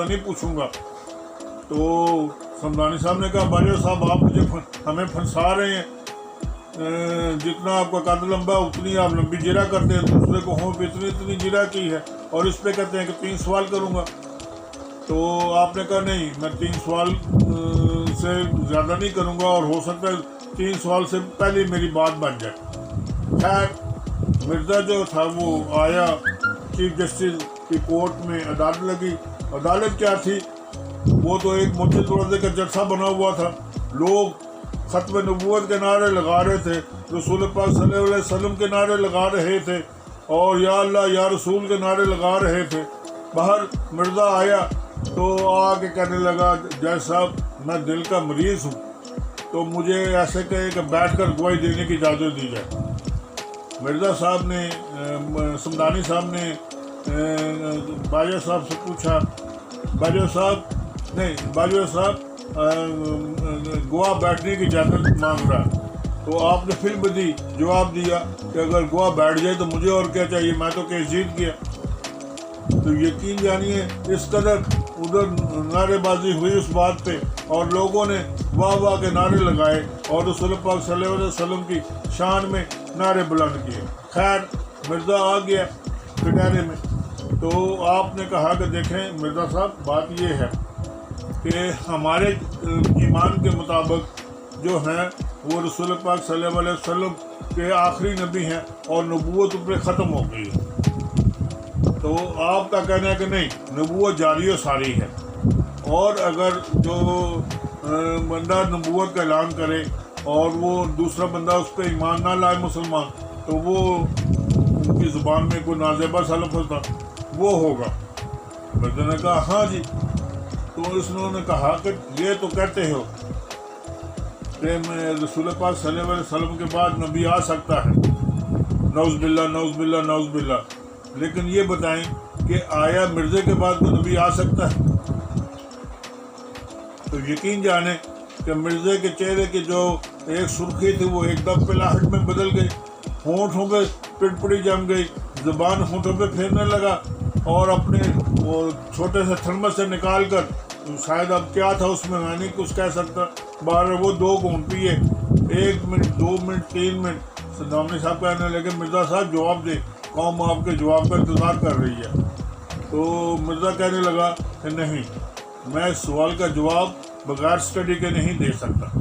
نہیں پوچھوں گا۔ تو سمدانی صاحب نے کہا باجوہ صاحب آپ مجھے ہمیں پھنسا رہے ہیں، جتنا آپ کا قد لمبا ہے اتنی آپ لمبی جرا کرتے ہیں، دوسرے کو ہوں پہ اتنی جرا کی ہے اور اس پہ کہتے ہیں کہ 3 سوال کروں گا۔ تو آپ نے کہا نہیں، میں 3 سوال سے زیادہ نہیں کروں گا، اور ہو سکتا ہے 3 سوال سے پہلے میری بات بن جائے۔ خیر مرزا جو تھا وہ آیا، چیف جسٹس کی کورٹ میں عدالت لگی۔ عدالت کیا تھی، وہ تو ایک موچے دروازے کا جلسہ بنا ہوا تھا، لوگ ختم نبوت کے نعرے لگا رہے تھے، رسول پاک صلی اللہ علیہ وسلم کے نعرے لگا رہے تھے، اور یا اللہ یا رسول کے نعرے لگا رہے تھے۔ باہر مرزا آیا تو آ کے کہنے لگا جج صاحب میں دل کا مریض ہوں، تو مجھے ایسے کہے کہ بیٹھ کر گواہی دینے کی اجازت دی جائے۔ مرزا صاحب نے سمدانی صاحب نے باجوہ صاحب سے پوچھا، باجوہ صاحب گواہ بیٹھنے کی اجازت مانگ رہا ہے۔ تو آپ نے پھر بھی جواب دیا کہ اگر گواہ بیٹھ جائے تو مجھے اور کیا چاہیے، میں تو کیس جیت گیا۔ تو یقین جانیے اس قدر ادھر نعرے بازی ہوئی اس بات پہ، اور لوگوں نے واہ واہ کے نعرے لگائے اور رسول پاک صلی اللہ علیہ وسلم کی شان میں نعرے بلند کیے۔ خیر مرزا آ گیا کٹہرے میں، تو آپ نے کہا کہ دیکھیں مرزا صاحب بات یہ ہے کہ ہمارے ایمان کے مطابق جو ہیں وہ رسول پاک صلی اللہ علیہ وسلم کے آخری نبی ہیں اور نبوت ان پہ ختم ہو گئی ہے۔ تو آپ کا کہنا ہے کہ نہیں، نبوت جاری و ساری ہے، اور اگر جو بندہ نبوت کا اعلان کرے اور وہ دوسرا بندہ اس پہ ایمان نہ لائے مسلمان، تو وہ ان کی زبان میں کوئی نازیبہ سا لفظ تھا وہ ہوگا۔ مرزا نے کہا ہاں جی۔ تو انہوں نے کہا کہ یہ تو کہتے ہو کہ رسول پاک صلی اللہ علیہ وسلم کے بعد نبی آ سکتا ہے، نعوذ باللہ نعوذ باللہ نعوذ باللہ، لیکن یہ بتائیں کہ آیا مرزے کے بعد کوئی نبی آ سکتا ہے؟ تو یقین جانیں کہ مرزے کے چہرے کی جو ایک سرخی تھی وہ ایک دم پلاہٹ میں بدل گئی، ہونٹوں پہ پڑپڑی جم گئی، زبان ہونٹوں پہ پھیرنے لگا، اور اپنے وہ چھوٹے سے تھرمس سے نکال کر، شاید اب کیا تھا اس میں نہیں کچھ کہہ سکتا، باہر وہ 2 گھونٹ پیے، 1 منٹ 2 منٹ 3 منٹ۔ سمدانی صاحب کہنے لگے مرزا صاحب جواب دیں، قوم آپ کے جواب کا انتظار کر رہی ہے۔ تو مرزا کہنے لگا کہ نہیں، میں اس سوال کا جواب بغیر اسٹڈی کے نہیں دے سکتا۔